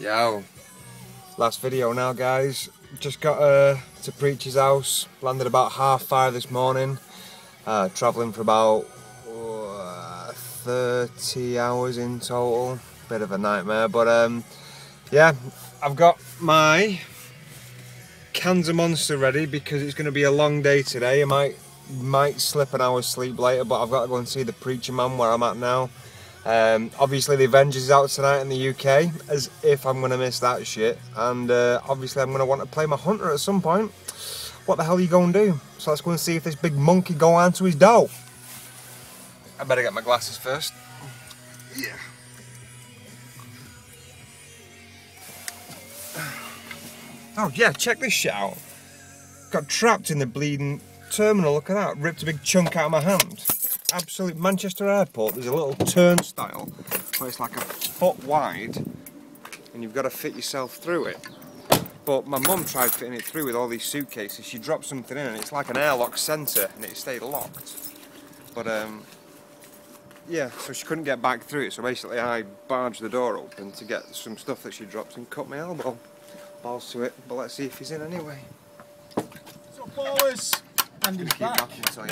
Yo, last video now, guys. Just got to Preacher's house. Landed about 5:30 this morning. Travelling for about 30 hours in total. Bit of a nightmare, but yeah, I've got my cans of Monster ready because it's going to be a long day today. I might slip an hour's sleep later, but I've got to go and see the Preacher Man where I'm at now. Obviously the Avengers is out tonight in the UK, as if I'm going to miss that shit, and obviously I'm going to want to play my Hunter at some point. What the hell are you going to do? So let's go and see if this big monkey go on to his dough. I better get my glasses first. Yeah. Oh yeah, check this shit out. Got trapped in the bleeding terminal, look at that, ripped a big chunk out of my hand. Absolute Manchester Airport, there's a little turnstile where it's like a foot wide and you've got to fit yourself through it. But my mum tried fitting it through with all these suitcases. She dropped something in and it's like an airlock sensor and it stayed locked. But yeah, so she couldn't get back through it, so basically I barged the door open to get some stuff that she dropped and cut my elbow. Balls to it, but let's see if he's in anyway. So ballers! Andy's back.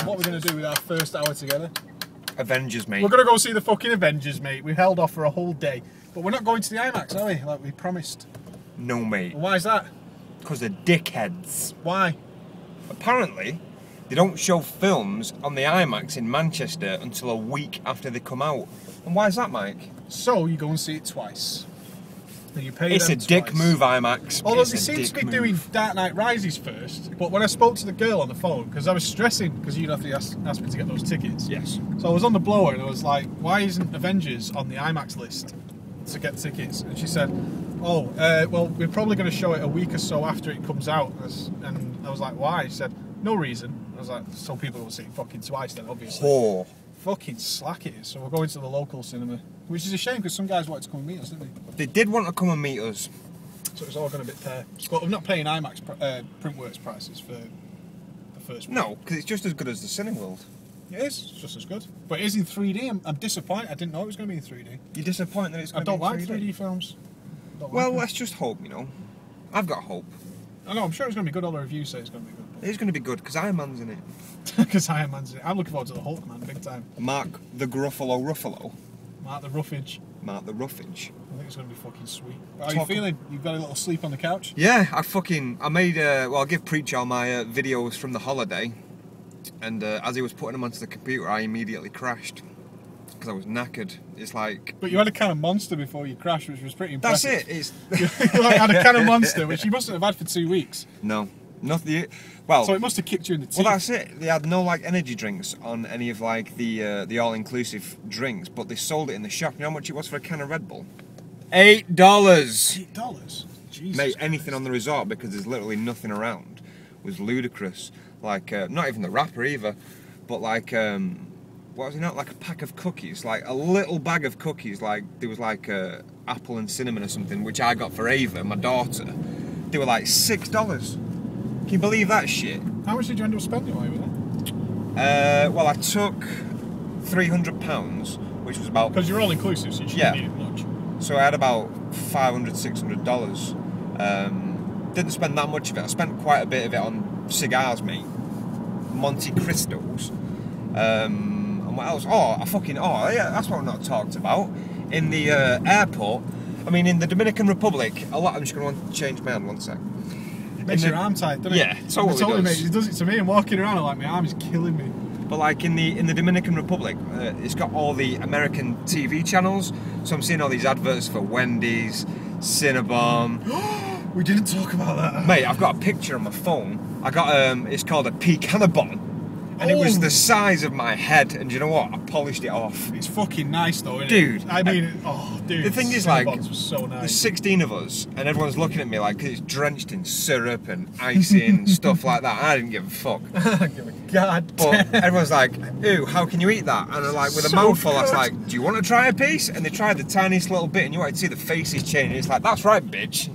What we're going to do with our first hour together? Avengers, mate. We're going to go see the fucking Avengers, mate. We held off for a whole day. But we're not going to the IMAX, are we? Like we promised. No, mate. Why is that? Because they're dickheads. Why? Apparently, they don't show films on the IMAX in Manchester until a week after they come out. And why is that, Mike? So you go and see it twice. And you pay It's a dick move, IMAX. Although they seem to be doing Dark Knight Rises first. But when I spoke to the girl on the phone, because I was stressing, because you'd have to ask me to get those tickets. Yes. So I was on the blower and I was like, why isn't Avengers on the IMAX list to get tickets? And she said, oh, well, we're probably going to show it a week or so after it comes out. And I was like, why? She said, no reason. I was like, so people will see it fucking twice then, obviously. Whore. Fucking slack it is. So we're going to the local cinema, which is a shame because some guys wanted to come and meet us, didn't they? They did want to come and meet us. So it's all going a bit pair. But I'm not paying IMAX Printworks prices for the first one. No, because it's just as good as the Cineworld. It is. It's just as good. But it is in 3D. I'm disappointed. I didn't know it was going to be in 3D. You're disappointed that it's going to be in 3D? I don't like 3D films. Well, let's just hope, you know. I've got hope. I know, I'm sure it's going to be good. All the reviews say it's going to be good. It is going to be good because Iron Man's in it. Because Iron Man's in it. I'm looking forward to the Hulk, man, big time. Mark the Ruffalo. Mark the Ruffage. Mark the Ruffage. I think it's going to be fucking sweet. How are you feeling? You've got a little sleep on the couch? Yeah, I made, well, I'll give Preacher all my videos from the holiday. And as he was putting them onto the computer, I immediately crashed. Because I was knackered. It's like... But you had a can of Monster before you crashed, which was pretty impressive. That's it. You had a can of Monster, which you mustn't have had for 2 weeks. No. Nothing. Well, so it must have kicked you in the teeth. Well, that's it. They had no like energy drinks on any of like the all-inclusive drinks, but they sold it in the shop. You know how much it was for a can of Red Bull? $8. $8. Jesus. Mate, anything on the resort because there's literally nothing around was ludicrous. Like not even the wrapper either, but like what was it? Not like a pack of cookies, like a little bag of cookies. Like there was like apple and cinnamon or something, which I got for Ava, my daughter. They were like $6. Can you believe that shit? How much did you end up spending while you were there? Well, I took £300, which was about... Because you're all inclusive, so you shouldn't need much. So I had about $500, $600. Didn't spend that much of it. I spent quite a bit of it on cigars, mate. Monte Cristos. And what else? Yeah, that's what I've not talked about. In the airport, I mean, in the Dominican Republic, I'm just going to want to change my hand one sec. Makes your arm tight, doesn't it? Yeah, totally does. It does it to me. I'm walking around, I'm like, my arm is killing me. But like in the Dominican Republic, it's got all the American TV channels. So I'm seeing all these adverts for Wendy's, Cinnabon. We didn't talk about that. Mate, I've got a picture on my phone. I got it's called a Pecanabon. And it was the size of my head, and do you know what? I polished it off. It's fucking nice though, isn't dude, it? I mean, dude. The thing is, like, was so nice. There's 16 of us, and everyone's looking at me like it's drenched in syrup and icing, stuff like that. I didn't give a fuck. I don't give a god. But everyone's like, "Ew, how can you eat that?" And I'm like, with a mouthful, I was like, "Do you want to try a piece?" And they tried the tiniest little bit, and you wanted to see the faces change. It's like, "That's right, bitch."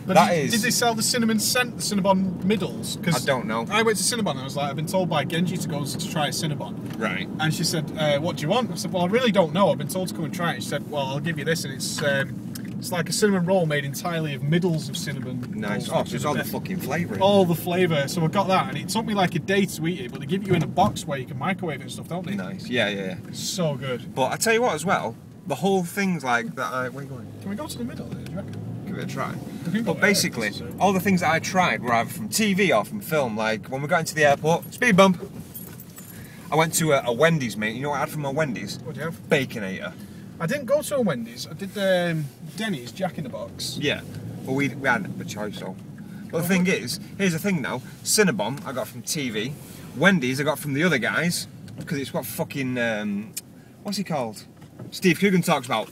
But did they sell the Cinnabon middles? I don't know. I went to Cinnabon and I was like, I've been told by Genji to go to try a Cinnabon. Right. And she said, what do you want? I said, well, I really don't know. I've been told to come and try it. She said, well, I'll give you this, and it's It's like a cinnamon roll made entirely of middles of cinnamon. Nice. rolls, Oh, which so is it's all the best. fucking flavour in it. All the flavour. So I got that, and it took me like a day to eat it, but they give you in a box where you can microwave it and stuff, don't they? Nice. Yeah. It's so good. But I tell you what, as well, the whole thing's like that. Where are you going? Can we go to the middle? Do you reckon? Give it a try. We can go But there, basically, if necessary. all the things that I tried were either from TV or from film. Like when we got into the airport, speed bump. I went to a Wendy's, mate. You know what I had from my Wendy's? What do you have? Baconator. I didn't go to a Wendy's. I did Denny's Jack in the Box. Yeah. Well, we had a choice, though. But the thing is, here's the thing now. Cinnabon I got from TV. Wendy's I got from the other guys because it's what fucking what's he called? Steve Coogan talks about.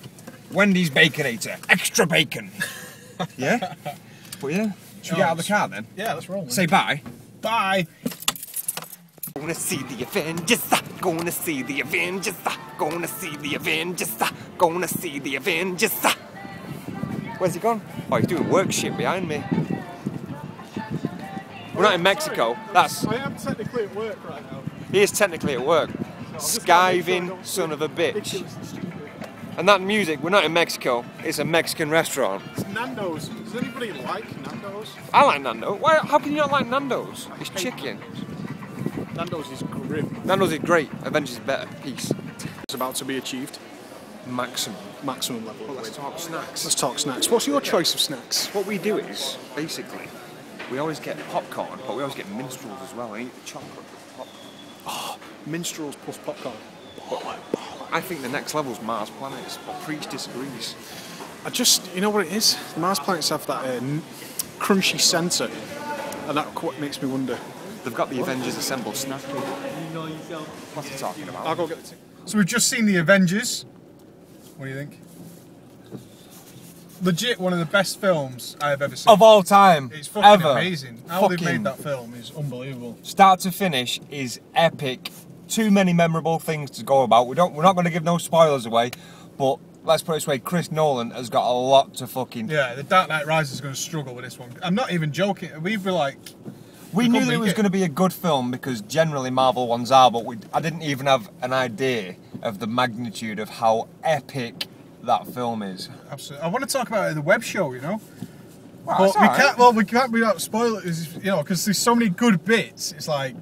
Wendy's Baconator, extra bacon. Yeah. But yeah, should we get out of the car then? Yeah, let's roll. Say bye. Bye. Gonna see the Avengers. Gonna see the Avengers. Gonna see the Avengers. Gonna see the Avengers. Where's he gone? Oh, he's doing work shit behind me. We're not in Mexico. I am technically at work right now. He is technically at work. Skiving son of a bitch. And that music, we're not in Mexico. It's a Mexican restaurant. It's Nando's. Does anybody like Nando's? I like Nando's. Why? How can you not like Nando's? It's chicken. Nando's is grim. Nando's is great. Avengers is better. Peace. It's about to be achieved. Maximum. Maximum level. Well, let's talk snacks. Let's talk snacks. What's your choice of snacks? What we do is, basically, we always get popcorn, but we always get minstrels as well. I eat the chocolate with popcorn. Oh, minstrels plus popcorn. I think the next level's Mars planets, but Preach disagrees. You know what it is? Mars planets have that crunchy centre, and that makes me wonder. They've got the Avengers assembled snack. What's he talking about? I'll go get the ticket. So we've just seen the Avengers. What do you think? Legit one of the best films I have ever seen. Of all time, It's fucking ever. amazing. How they've Fucking made that film is unbelievable. Start to finish is epic. Too many memorable things to go about. We're not going to give no spoilers away, but let's put it this way: Chris Nolan has got a lot to fucking. Yeah, The Dark Knight Rises is going to struggle with this one. I'm not even joking. We were like, We knew couldn't that it make was it. going to be a good film because generally Marvel ones are, but I didn't even have an idea of the magnitude of how epic that film is. absolutely. I want to talk about the web show, you know. Well, But it's we alright. can't. Well, we can't without spoilers, you know, because there's so many good bits. It's like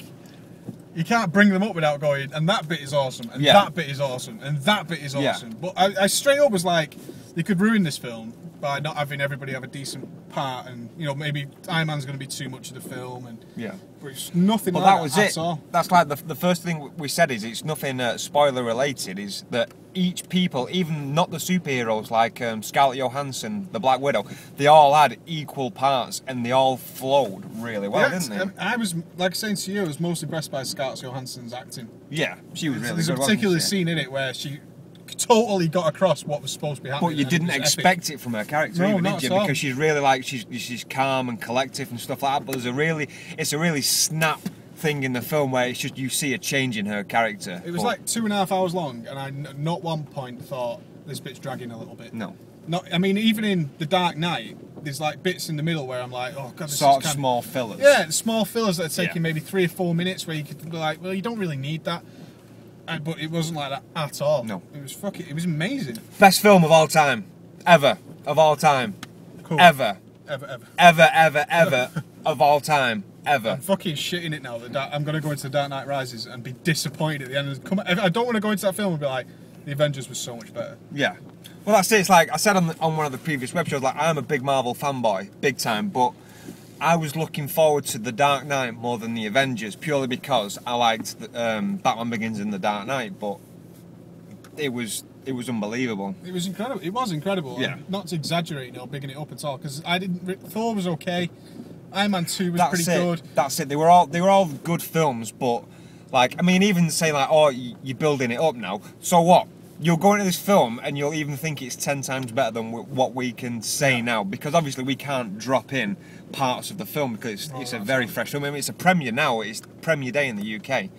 you can't bring them up without going. And that bit is awesome. And Yeah. that bit is awesome. And that bit is Yeah. awesome. But I straight up was like, you could ruin this film by not having everybody have a decent part, and you know maybe Iron Man's going to be too much of the film, and Yeah. but it's nothing But like that was at it. all. That's like the first thing we said is it's nothing spoiler related. Is that each people, even not the superheroes like Scarlett Johansson, the Black Widow, they all had equal parts and they all flowed really well, Yeah, didn't they? I was like saying to you, I was most impressed by Scarlett Johansson's acting. Yeah, she was really There's good. a particular wasn't she? scene in it where she totally got across what was supposed to be happening. But you and it didn't was epic. expect it from her character, No, even, not did you? at all. Because she's really like she's calm and collective and stuff like that. But it's a really snap thing in the film where it's just you see a change in her character. It was But like 2.5 hours long, and I not one point thought this bit's dragging a little bit. no, Not, I mean, even in The Dark Knight, there's like bits in the middle where I'm like, oh god, this sort is of small fillers. Yeah, small fillers that are taking Yeah. maybe 3 or 4 minutes where you could be like, well, you don't really need that. But it wasn't like that at all. No. It was amazing. Best film of all time, ever of all time, Cool. ever Ever. of all time, ever. I'm fucking shitting it now. I'm going to go into The Dark Knight Rises and be disappointed at the end. I don't want to go into that film and be like, The Avengers was so much better. Yeah. Well, that's it. It's like I said on one of the previous web shows, like I'm a big Marvel fanboy, big time, but I was looking forward to The Dark Knight more than The Avengers, purely because I liked Batman Begins and The Dark Knight, but it was unbelievable. It was incredible. It was incredible. Yeah. Not to exaggerate or bigging it up at all, because Thor was okay. Iron Man 2 was pretty good. That's it. They were all good films, but like I mean, even say like, oh, you're building it up now. So what? You'll go into this film and you'll even think it's 10 times better than what we can say now, because obviously we can't drop in parts of the film because it's a very fresh film. I mean, it's a premiere now. It's premiere day in the UK,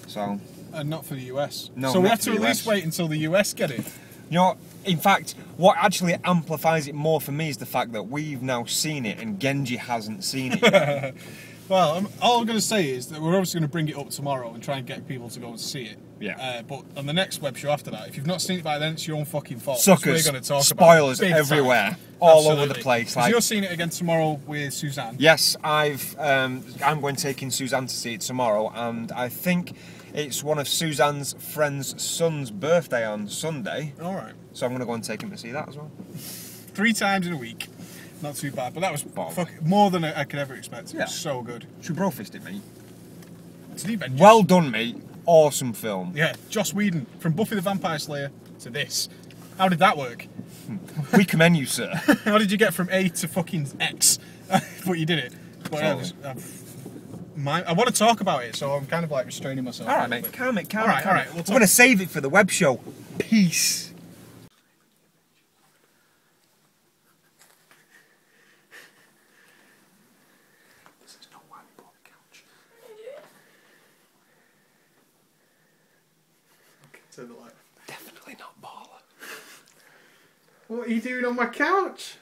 so. And not for the US. No, so we not have for to the at least US. wait until the US get it. You know, in fact, what actually amplifies it more for me is the fact that we've now seen it and Genji hasn't seen it yet. Well, all I'm going to say is that we're obviously going to bring it up tomorrow and try and get people to go and see it. Yeah. But on the next web show after that, if you've not seen it by then, it's your own fucking fault. Suckers, We're going to talk spoilers about it. everywhere, all over the Absolutely. place. So you're seeing it again tomorrow with Suzanne. Yes, I'm going taking Suzanne to see it tomorrow, and I think it's one of Suzanne's friend's son's birthday on Sunday. All right. So I'm going to go and take him to see that as well. 3 times in a week. Not too bad, but that was more than I could ever expect. It was so good. Should we bro fist it, mate? It's the Avengers. Well done, mate. Awesome film. Yeah, Joss Whedon, from Buffy the Vampire Slayer to this. How did that work? We commend you, sir. How did you get from A to fucking X? But you did it. But I want to talk about it, so I'm kind of like restraining myself. All right, mate. Calm it. All right. We're going to save it for the web show. Peace. Turn the light. Definitely not baller. What are you doing on my couch?